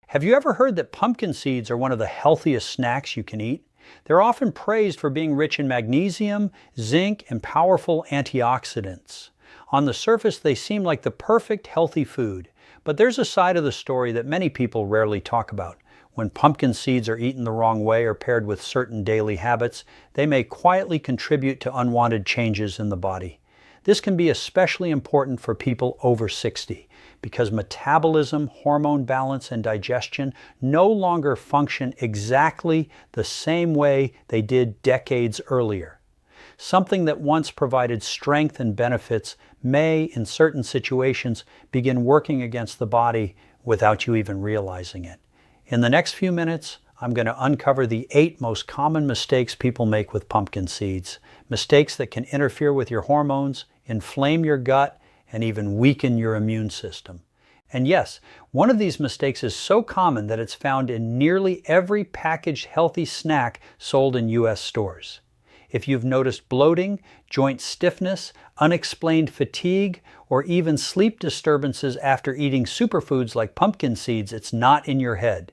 Have you ever heard that pumpkin seeds are one of the healthiest snacks you can eat? They're often praised for being rich in magnesium, zinc, and powerful antioxidants. On the surface, they seem like the perfect healthy food, but there's a side of the story that many people rarely talk about. When pumpkin seeds are eaten the wrong way or paired with certain daily habits, they may quietly contribute to unwanted changes in the body. This can be especially important for people over 60 because metabolism, hormone balance, and digestion no longer function exactly the same way they did decades earlier. Something that once provided strength and benefits may, in certain situations, begin working against the body without you even realizing it. In the next few minutes, I'm going to uncover the 8 most common mistakes people make with pumpkin seeds. Mistakes that can interfere with your hormones, inflame your gut, and even weaken your immune system. And yes, one of these mistakes is so common that it's found in nearly every packaged healthy snack sold in U.S. stores. If you've noticed bloating, joint stiffness, unexplained fatigue, or even sleep disturbances after eating superfoods like pumpkin seeds, it's not in your head.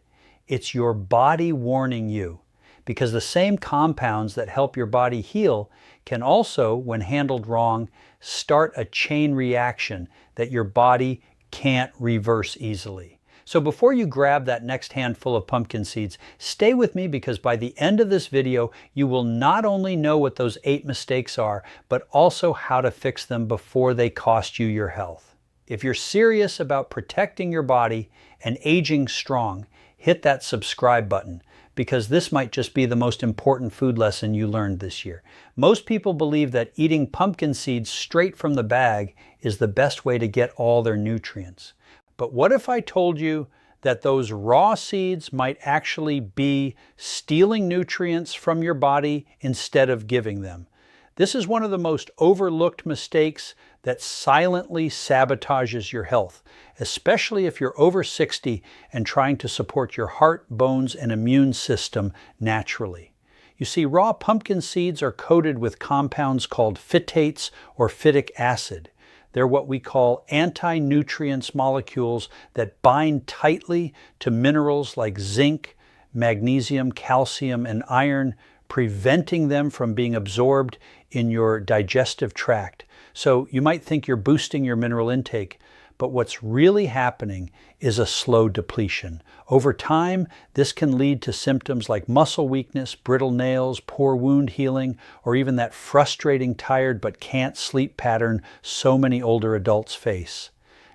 It's your body warning you, because the same compounds that help your body heal can also, when handled wrong, start a chain reaction that your body can't reverse easily. So before you grab that next handful of pumpkin seeds, stay with me because by the end of this video, you will not only know what those 8 mistakes are, but also how to fix them before they cost you your health. If you're serious about protecting your body and aging strong, hit that subscribe button because this might just be the most important food lesson you learned this year. Most people believe that eating pumpkin seeds straight from the bag is the best way to get all their nutrients. But what if I told you that those raw seeds might actually be stealing nutrients from your body instead of giving them? This is one of the most overlooked mistakes that silently sabotages your health, especially if you're over 60 and trying to support your heart, bones, and immune system naturally. You see, raw pumpkin seeds are coated with compounds called phytates or phytic acid. They're what we call anti-nutrients molecules that bind tightly to minerals like zinc, magnesium, calcium, and iron, preventing them from being absorbed in your digestive tract. So you might think you're boosting your mineral intake, but what's really happening is a slow depletion. Over time, this can lead to symptoms like muscle weakness, brittle nails, poor wound healing, or even that frustrating tired but can't sleep pattern so many older adults face.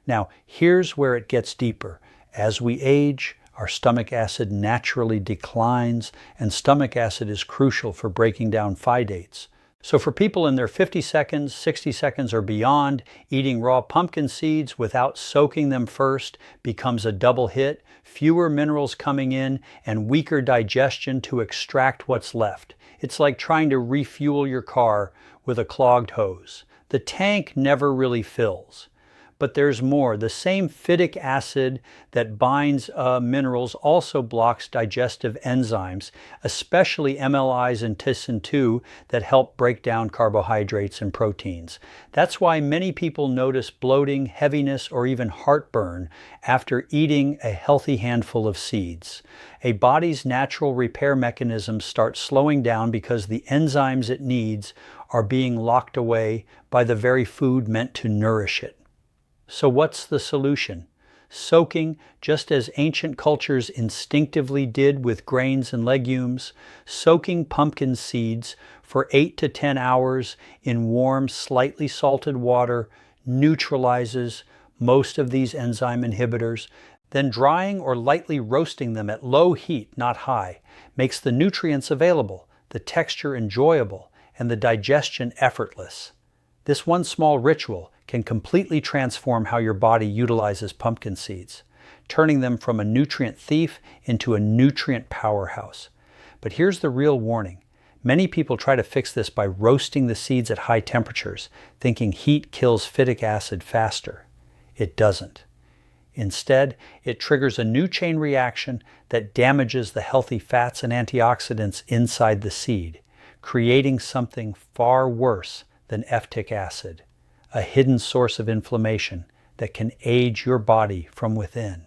Now, here's where it gets deeper. As we age, our stomach acid naturally declines, and stomach acid is crucial for breaking down phytates. So for people in their 50 seconds, 60 seconds, or beyond, eating raw pumpkin seeds without soaking them first becomes a double hit, fewer minerals coming in, and weaker digestion to extract what's left. It's like trying to refuel your car with a clogged hose. The tank never really fills. But there's more. The same phytic acid that binds minerals also blocks digestive enzymes, especially MLIs and TISN2 that help break down carbohydrates and proteins. That's why many people notice bloating, heaviness, or even heartburn after eating a healthy handful of seeds. A body's natural repair mechanisms start slowing down because the enzymes it needs are being locked away by the very food meant to nourish it. So what's the solution? Soaking, just as ancient cultures instinctively did with grains and legumes, soaking pumpkin seeds for 8 to 10 hours in warm, slightly salted water neutralizes most of these enzyme inhibitors. Then drying or lightly roasting them at low heat, not high, makes the nutrients available, the texture enjoyable, and the digestion effortless. This one small ritual can completely transform how your body utilizes pumpkin seeds, turning them from a nutrient thief into a nutrient powerhouse. But here's the real warning. Many people try to fix this by roasting the seeds at high temperatures, thinking heat kills phytic acid faster. It doesn't. Instead, it triggers a new chain reaction that damages the healthy fats and antioxidants inside the seed, creating something far worse than phytic acid, a hidden source of inflammation that can age your body from within.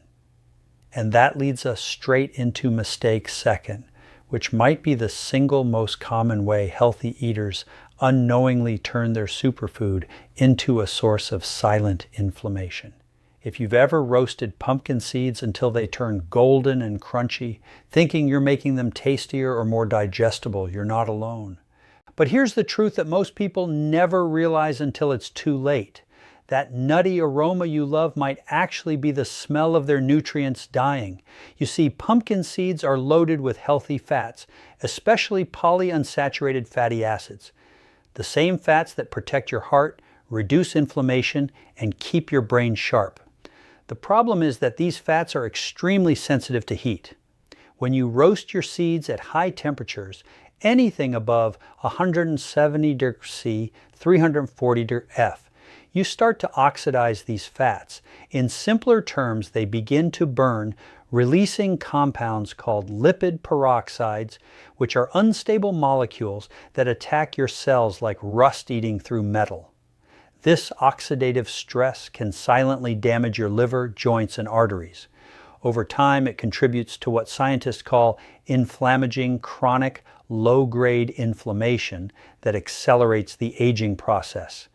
And that leads us straight into mistake second, which might be the single most common way healthy eaters unknowingly turn their superfood into a source of silent inflammation. If you've ever roasted pumpkin seeds until they turn golden and crunchy, thinking you're making them tastier or more digestible, you're not alone. But here's the truth that most people never realize until it's too late. That nutty aroma you love might actually be the smell of their nutrients dying. You see, pumpkin seeds are loaded with healthy fats, especially polyunsaturated fatty acids. The same fats that protect your heart, reduce inflammation, and keep your brain sharp. The problem is that these fats are extremely sensitive to heat. When you roast your seeds at high temperatures, anything above 170 degrees C, 340 degrees F, you start to oxidize these fats. In simpler terms, they begin to burn, releasing compounds called lipid peroxides, which are unstable molecules that attack your cells like rust eating through metal. This oxidative stress can silently damage your liver, joints, and arteries. Over time, it contributes to what scientists call inflammaging chronic low-grade inflammation that accelerates the aging process.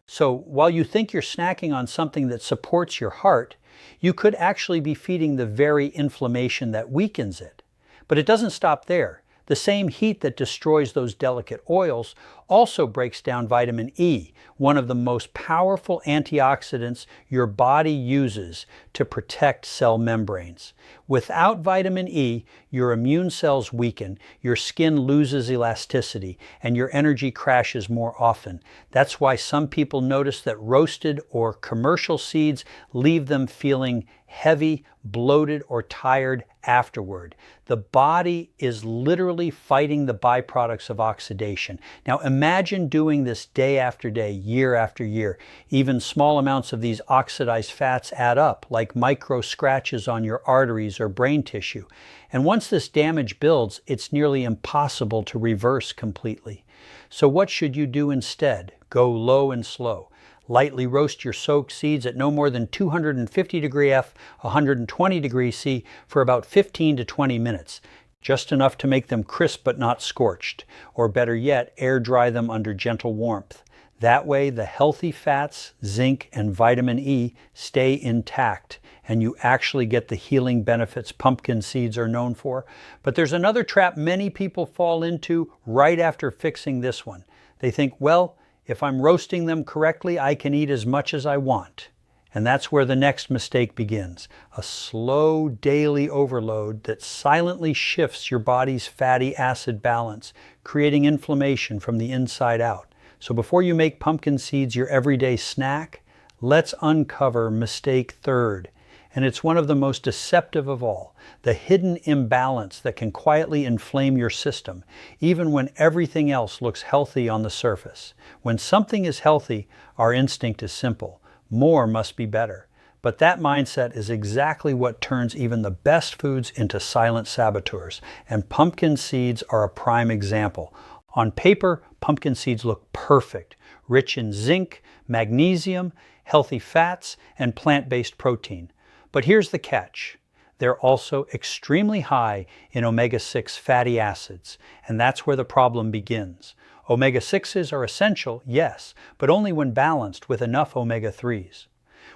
So while you think you're snacking on something that supports your heart, you could actually be feeding the very inflammation that weakens it. But it doesn't stop there. The same heat that destroys those delicate oils also breaks down vitamin E, one of the most powerful antioxidants your body uses to protect cell membranes. Without vitamin E, your immune cells weaken, your skin loses elasticity, and your energy crashes more often. That's why some people notice that roasted or commercial seeds leave them feeling heavy, bloated, or tired afterward. The body is literally fighting the byproducts of oxidation. Now imagine doing this day after day, year after year. Even small amounts of these oxidized fats add up, like micro scratches on your arteries or brain tissue. And once this damage builds, it's nearly impossible to reverse completely. So what should you do instead? Go low and slow. Lightly roast your soaked seeds at no more than 250 degrees F, 120 degrees C for about 15 to 20 minutes. Just enough to make them crisp but not scorched. Or better yet, air dry them under gentle warmth. That way the healthy fats, zinc, and vitamin E stay intact, and you actually get the healing benefits pumpkin seeds are known for. But there's another trap many people fall into right after fixing this one. They think, well, if I'm roasting them correctly, I can eat as much as I want. And that's where the next mistake begins. A slow daily overload that silently shifts your body's fatty acid balance, creating inflammation from the inside out. So before you make pumpkin seeds your everyday snack, let's uncover mistake third. And it's one of the most deceptive of all, the hidden imbalance that can quietly inflame your system, even when everything else looks healthy on the surface. When something is healthy, our instinct is simple. More must be better. But that mindset is exactly what turns even the best foods into silent saboteurs. And pumpkin seeds are a prime example. On paper, pumpkin seeds look perfect, rich in zinc, magnesium, healthy fats, and plant-based protein. But here's the catch. They're also extremely high in omega-6 fatty acids, and that's where the problem begins. Omega-6s are essential, yes, but only when balanced with enough omega-3s.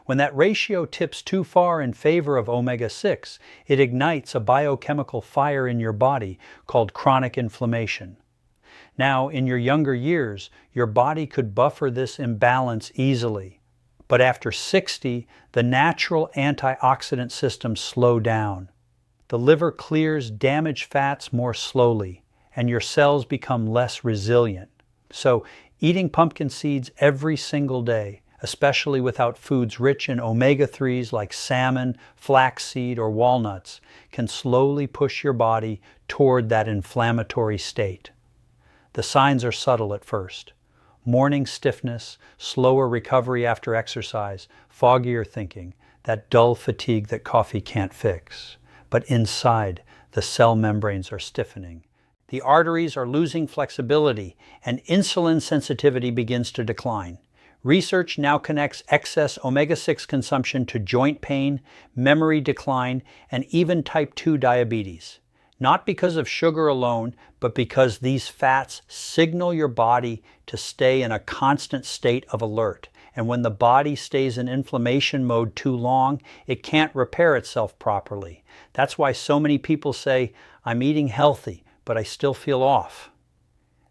When that ratio tips too far in favor of omega-6, it ignites a biochemical fire in your body called chronic inflammation. Now, in your younger years, your body could buffer this imbalance easily. But after 60, the natural antioxidant systems slow down. The liver clears damaged fats more slowly, and your cells become less resilient. So, eating pumpkin seeds every single day, especially without foods rich in omega-3s like salmon, flaxseed, or walnuts, can slowly push your body toward that inflammatory state. The signs are subtle at first. Morning stiffness, slower recovery after exercise, foggier thinking, that dull fatigue that coffee can't fix. But inside, the cell membranes are stiffening. The arteries are losing flexibility, and insulin sensitivity begins to decline. Research now connects excess omega-6 consumption to joint pain, memory decline, and even type 2 diabetes. Not because of sugar alone, but because these fats signal your body to stay in a constant state of alert. And when the body stays in inflammation mode too long, it can't repair itself properly. That's why so many people say, "I'm eating healthy, but I still feel off."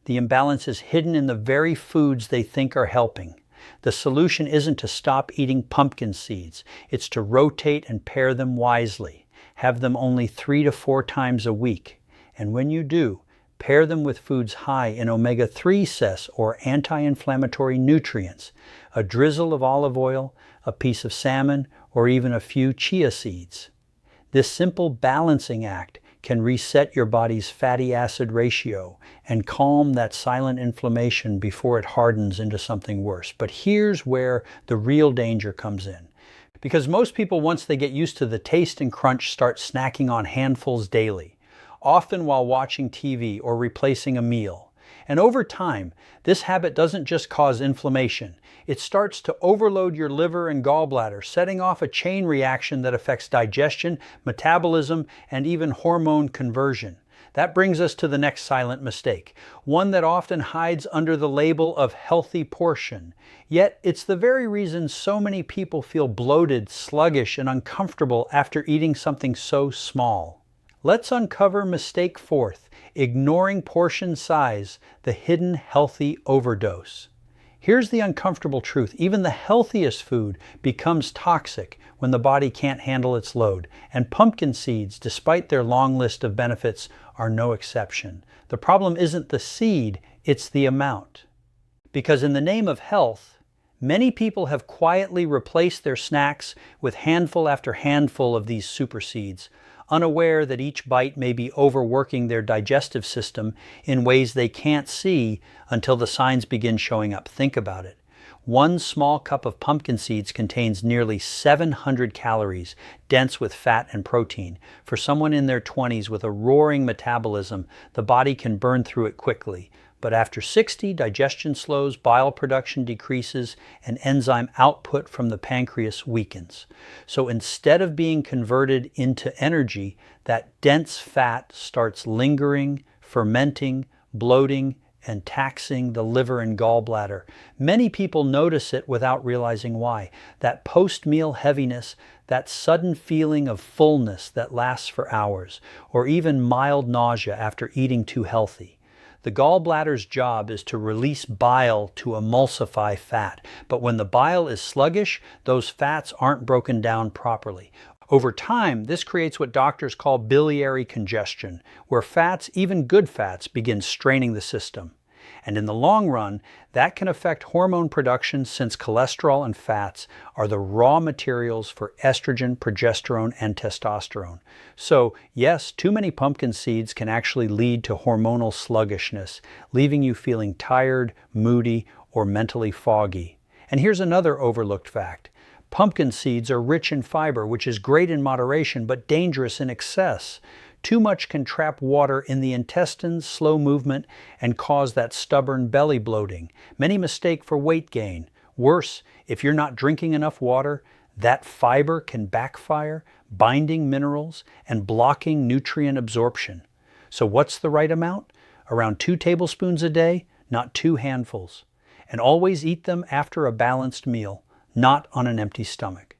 The imbalance is hidden in the very foods they think are helping. The solution isn't to stop eating pumpkin seeds. It's to rotate and pair them wisely. Have them only 3 to 4 times a week. And when you do, pair them with foods high in omega-3 cess or anti-inflammatory nutrients, a drizzle of olive oil, a piece of salmon, or even a few chia seeds. This simple balancing act can reset your body's fatty acid ratio and calm that silent inflammation before it hardens into something worse. But here's where the real danger comes in. Because most people, once they get used to the taste and crunch, start snacking on handfuls daily, often while watching TV or replacing a meal. And over time, this habit doesn't just cause inflammation. It starts to overload your liver and gallbladder, setting off a chain reaction that affects digestion, metabolism, and even hormone conversion. That brings us to the next silent mistake, one that often hides under the label of healthy portion. Yet it's the very reason so many people feel bloated, sluggish, and uncomfortable after eating something so small. Let's uncover mistake 4th, ignoring portion size, the hidden healthy overdose. Here's the uncomfortable truth. Even the healthiest food becomes toxic when the body can't handle its load. And pumpkin seeds, despite their long list of benefits, are no exception. The problem isn't the seed, it's the amount. Because in the name of health, many people have quietly replaced their snacks with handful after handful of these super seeds, unaware that each bite may be overworking their digestive system in ways they can't see until the signs begin showing up. Think about it. 1 small cup of pumpkin seeds contains nearly 700 calories, dense with fat and protein. For someone in their 20s with a roaring metabolism, the body can burn through it quickly. But after 60, digestion slows, bile production decreases, and enzyme output from the pancreas weakens. So instead of being converted into energy, that dense fat starts lingering, fermenting, bloating, and taxing the liver and gallbladder. Many people notice it without realizing why. That post-meal heaviness, that sudden feeling of fullness that lasts for hours, or even mild nausea after eating too healthy. The gallbladder's job is to release bile to emulsify fat, but when the bile is sluggish, those fats aren't broken down properly. Over time, this creates what doctors call biliary congestion, where fats, even good fats, begin straining the system. And in the long run, that can affect hormone production since cholesterol and fats are the raw materials for estrogen, progesterone, and testosterone. So yes, too many pumpkin seeds can actually lead to hormonal sluggishness, leaving you feeling tired, moody, or mentally foggy. And here's another overlooked fact. Pumpkin seeds are rich in fiber, which is great in moderation, but dangerous in excess. Too much can trap water in the intestines, slow movement, and cause that stubborn belly bloating. Many mistake for weight gain. Worse, if you're not drinking enough water, that fiber can backfire, binding minerals and blocking nutrient absorption. So what's the right amount? Around 2 tablespoons a day, not 2 handfuls. And always eat them after a balanced meal, not on an empty stomach.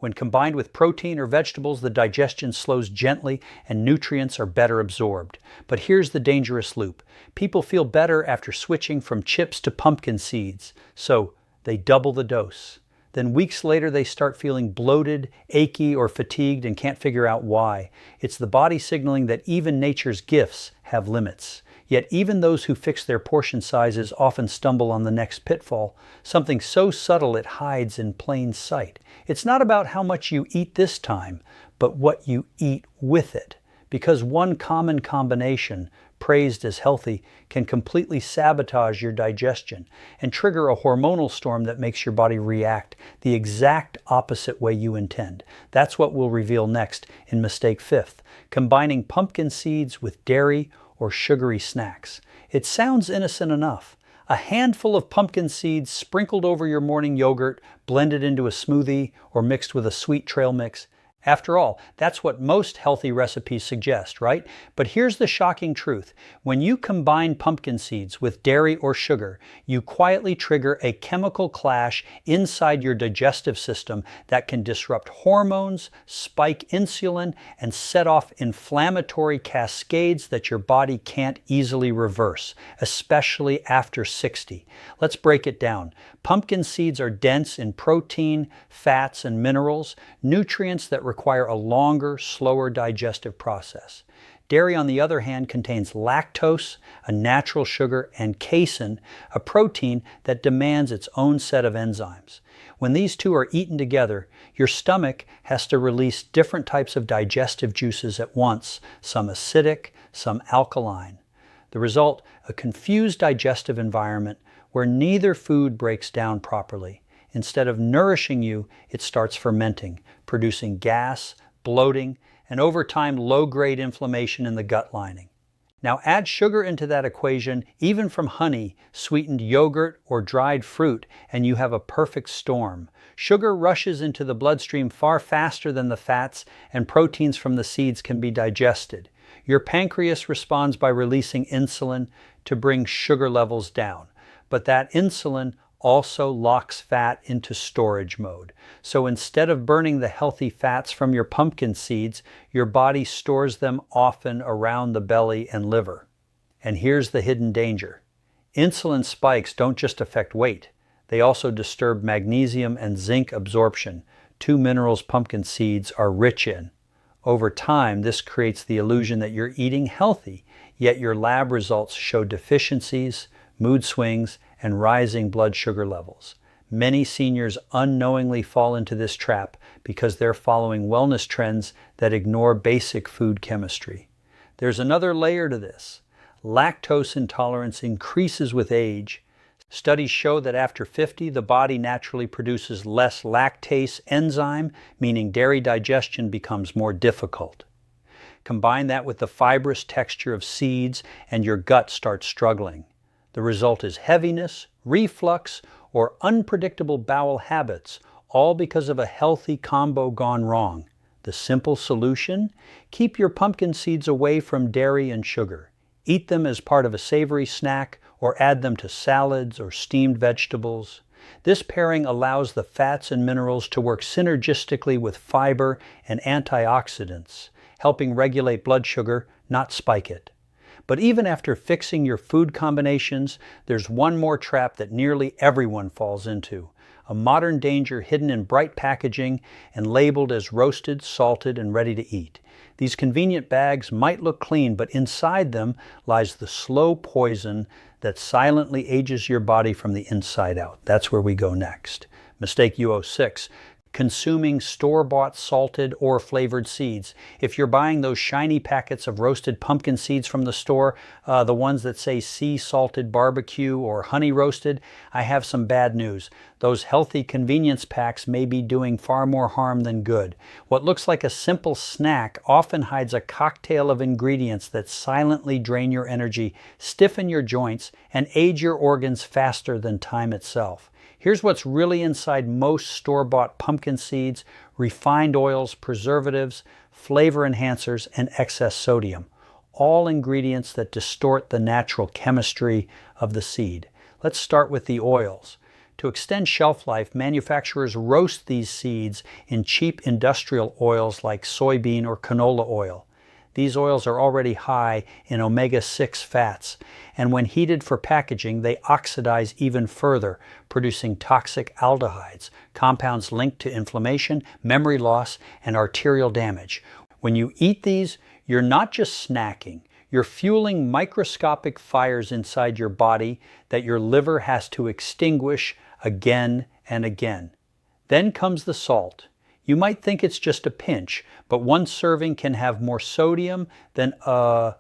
When combined with protein or vegetables, the digestion slows gently and nutrients are better absorbed. But here's the dangerous loop. People feel better after switching from chips to pumpkin seeds, so they double the dose. Then weeks later, they start feeling bloated, achy, or fatigued and can't figure out why. It's the body signaling that even nature's gifts have limits. Yet even those who fix their portion sizes often stumble on the next pitfall, something so subtle it hides in plain sight. It's not about how much you eat this time, but what you eat with it. Because one common combination, praised as healthy, can completely sabotage your digestion and trigger a hormonal storm that makes your body react the exact opposite way you intend. That's what we'll reveal next in Mistake 5th, combining pumpkin seeds with dairy or sugary snacks. It sounds innocent enough. A handful of pumpkin seeds sprinkled over your morning yogurt, blended into a smoothie, or mixed with a sweet trail mix. After all, that's what most healthy recipes suggest, right? But here's the shocking truth. When you combine pumpkin seeds with dairy or sugar, you quietly trigger a chemical clash inside your digestive system that can disrupt hormones, spike insulin, and set off inflammatory cascades that your body can't easily reverse, especially after 60. Let's break it down. Pumpkin seeds are dense in protein, fats, and minerals, nutrients that require a longer, slower digestive process. Dairy, on the other hand, contains lactose, a natural sugar, and casein, a protein that demands its own set of enzymes. When these two are eaten together, your stomach has to release different types of digestive juices at once, some acidic, some alkaline. The result, a confused digestive environment where neither food breaks down properly. Instead of nourishing you, it starts fermenting, producing gas, bloating, and over time low-grade inflammation in the gut lining. Now add sugar into that equation, even from honey, sweetened yogurt, or dried fruit, and you have a perfect storm. Sugar rushes into the bloodstream far faster than the fats, and proteins from the seeds can be digested. Your pancreas responds by releasing insulin to bring sugar levels down. But that insulin also locks fat into storage mode. So instead of burning the healthy fats from your pumpkin seeds, your body stores them often around the belly and liver. And here's the hidden danger. Insulin spikes don't just affect weight. They also disturb magnesium and zinc absorption, two minerals pumpkin seeds are rich in. Over time, this creates the illusion that you're eating healthy, yet your lab results show deficiencies, mood swings, and rising blood sugar levels. Many seniors unknowingly fall into this trap because they're following wellness trends that ignore basic food chemistry. There's another layer to this. Lactose intolerance increases with age. Studies show that after 50, the body naturally produces less lactase enzyme, meaning dairy digestion becomes more difficult. Combine that with the fibrous texture of seeds, and your gut starts struggling. The result is heaviness, reflux, or unpredictable bowel habits, all because of a healthy combo gone wrong. The simple solution? Keep your pumpkin seeds away from dairy and sugar. Eat them as part of a savory snack or add them to salads or steamed vegetables. This pairing allows the fats and minerals to work synergistically with fiber and antioxidants, helping regulate blood sugar, not spike it. But even after fixing your food combinations, there's one more trap that nearly everyone falls into. A modern danger hidden in bright packaging and labeled as roasted, salted, and ready to eat. These convenient bags might look clean, but inside them lies the slow poison that silently ages your body from the inside out. That's where we go next. Mistake U06. Consuming store-bought salted or flavored seeds. If you're buying those shiny packets of roasted pumpkin seeds from the store, the ones that say sea salted barbecue or honey roasted, I have some bad news. Those healthy convenience packs may be doing far more harm than good. What looks like a simple snack often hides a cocktail of ingredients that silently drain your energy, stiffen your joints, and age your organs faster than time itself. Here's what's really inside most store-bought pumpkin seeds: refined oils, preservatives, flavor enhancers, and excess sodium. All ingredients that distort the natural chemistry of the seed. Let's start with the oils. To extend shelf life, manufacturers roast these seeds in cheap industrial oils like soybean or canola oil. These oils are already high in omega-6 fats, and when heated for packaging, they oxidize even further, producing toxic aldehydes, compounds linked to inflammation, memory loss, and arterial damage. When you eat these, you're not just snacking, you're fueling microscopic fires inside your body that your liver has to extinguish again and again. Then comes the salt. You might think it's just a pinch, but one serving can have more sodium than a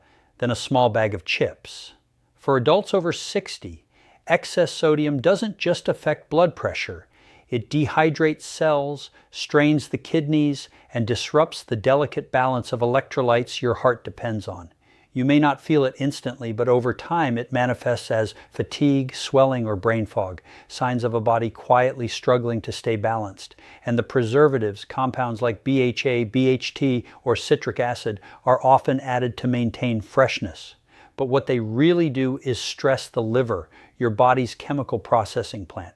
small bag of chips. For adults over 60, excess sodium doesn't just affect blood pressure. It dehydrates cells, strains the kidneys, and disrupts the delicate balance of electrolytes your heart depends on. You may not feel it instantly, but over time it manifests as fatigue, swelling, or brain fog, signs of a body quietly struggling to stay balanced. And the preservatives, compounds like BHA, BHT, or citric acid, are often added to maintain freshness. But what they really do is stress the liver, your body's chemical processing plant.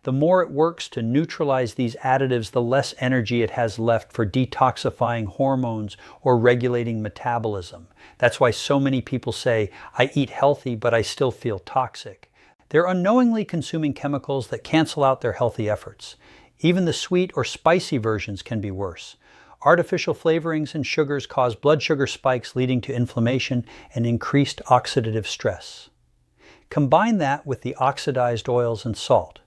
The more it works to neutralize these additives, the less energy it has left for detoxifying hormones or regulating metabolism. That's why so many people say, I eat healthy, but I still feel toxic. They're unknowingly consuming chemicals that cancel out their healthy efforts. Even the sweet or spicy versions can be worse. Artificial flavorings and sugars cause blood sugar spikes, leading to inflammation and increased oxidative stress. Combine that with the oxidized oils and salt,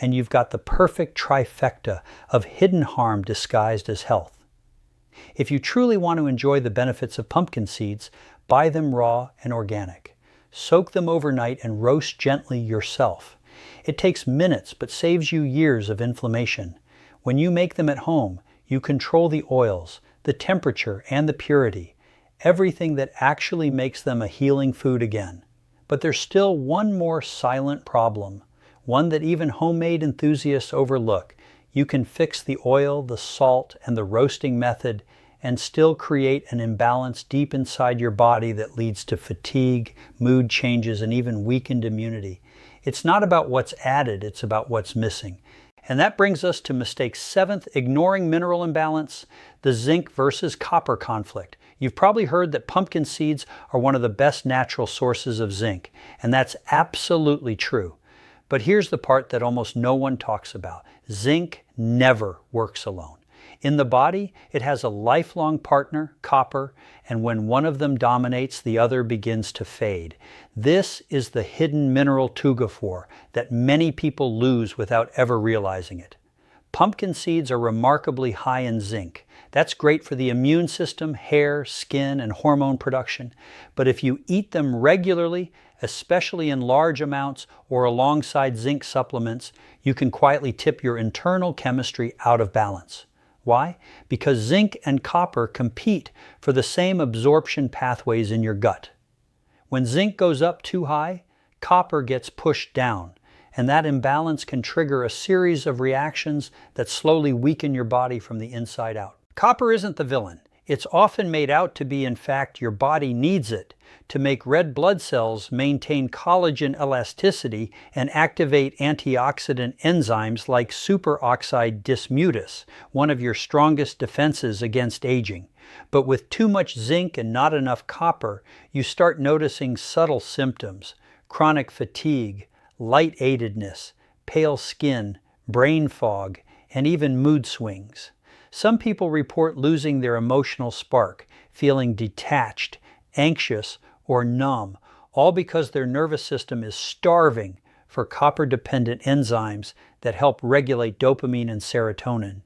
and you've got the perfect trifecta of hidden harm disguised as health. If you truly want to enjoy the benefits of pumpkin seeds, buy them raw and organic. Soak them overnight and roast gently yourself. It takes minutes but saves you years of inflammation. When you make them at home, you control the oils, the temperature, and the purity, everything that actually makes them a healing food again. But there's still one more silent problem, one that even homemade enthusiasts overlook. You can fix the oil, the salt, and the roasting method and still create an imbalance deep inside your body that leads to fatigue, mood changes, and even weakened immunity. It's not about what's added, it's about what's missing. And that brings us to mistake 7th, ignoring mineral imbalance, the zinc versus copper conflict. You've probably heard that pumpkin seeds are one of the best natural sources of zinc, and that's absolutely true. But here's the part that almost no one talks about. Zinc never works alone. In the body, it has a lifelong partner, copper, and when one of them dominates, the other begins to fade. This is the hidden mineral tugaphore that many people lose without ever realizing it. Pumpkin seeds are remarkably high in zinc. That's great for the immune system, hair, skin, and hormone production. But if you eat them regularly, especially in large amounts or alongside zinc supplements, you can quietly tip your internal chemistry out of balance. Why? Because zinc and copper compete for the same absorption pathways in your gut. When zinc goes up too high, copper gets pushed down, and that imbalance can trigger a series of reactions that slowly weaken your body from the inside out. Copper isn't the villain. It's often made out to be, in fact, your body needs it to make red blood cells, maintain collagen elasticity, and activate antioxidant enzymes like superoxide dismutase, one of your strongest defenses against aging. But with too much zinc and not enough copper, you start noticing subtle symptoms: chronic fatigue, light-headedness, pale skin, brain fog, and even mood swings. Some people report losing their emotional spark, feeling detached, anxious, or numb, all because their nervous system is starving for copper-dependent enzymes that help regulate dopamine and serotonin.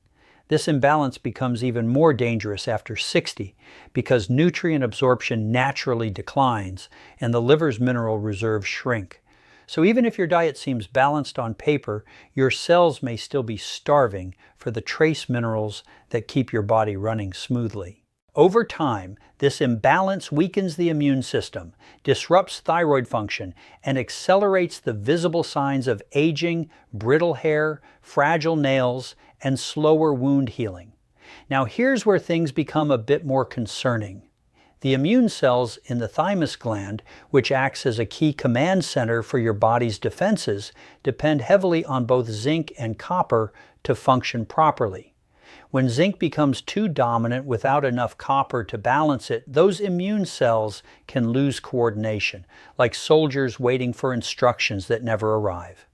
This imbalance becomes even more dangerous after 60 because nutrient absorption naturally declines and the liver's mineral reserves shrink. So even if your diet seems balanced on paper, your cells may still be starving for the trace minerals that keep your body running smoothly. Over time, this imbalance weakens the immune system, disrupts thyroid function, and accelerates the visible signs of aging, brittle hair, fragile nails, and slower wound healing. Now here's where things become a bit more concerning. The immune cells in the thymus gland, which acts as a key command center for your body's defenses, depend heavily on both zinc and copper to function properly. When zinc becomes too dominant without enough copper to balance it, those immune cells can lose coordination, like soldiers waiting for instructions that never arrive.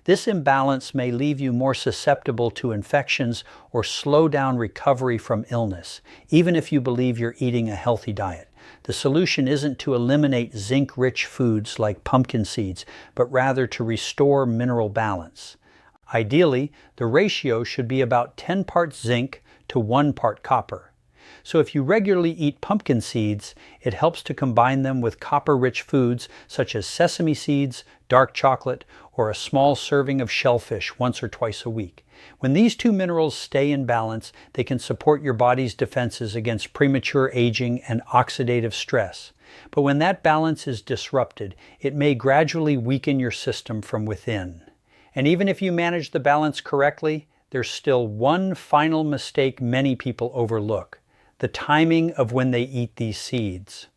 This imbalance may leave you more susceptible to infections or slow down recovery from illness, even if you believe you're eating a healthy diet. The solution isn't to eliminate zinc-rich foods like pumpkin seeds, but rather to restore mineral balance. Ideally, the ratio should be about 10 parts zinc to 1 part copper. So if you regularly eat pumpkin seeds, it helps to combine them with copper-rich foods such as sesame seeds, dark chocolate, or a small serving of shellfish once or twice a week. When these two minerals stay in balance, they can support your body's defenses against premature aging and oxidative stress. But when that balance is disrupted, it may gradually weaken your system from within. And even if you manage the balance correctly, there's still one final mistake many people overlook: the timing of when they eat these seeds.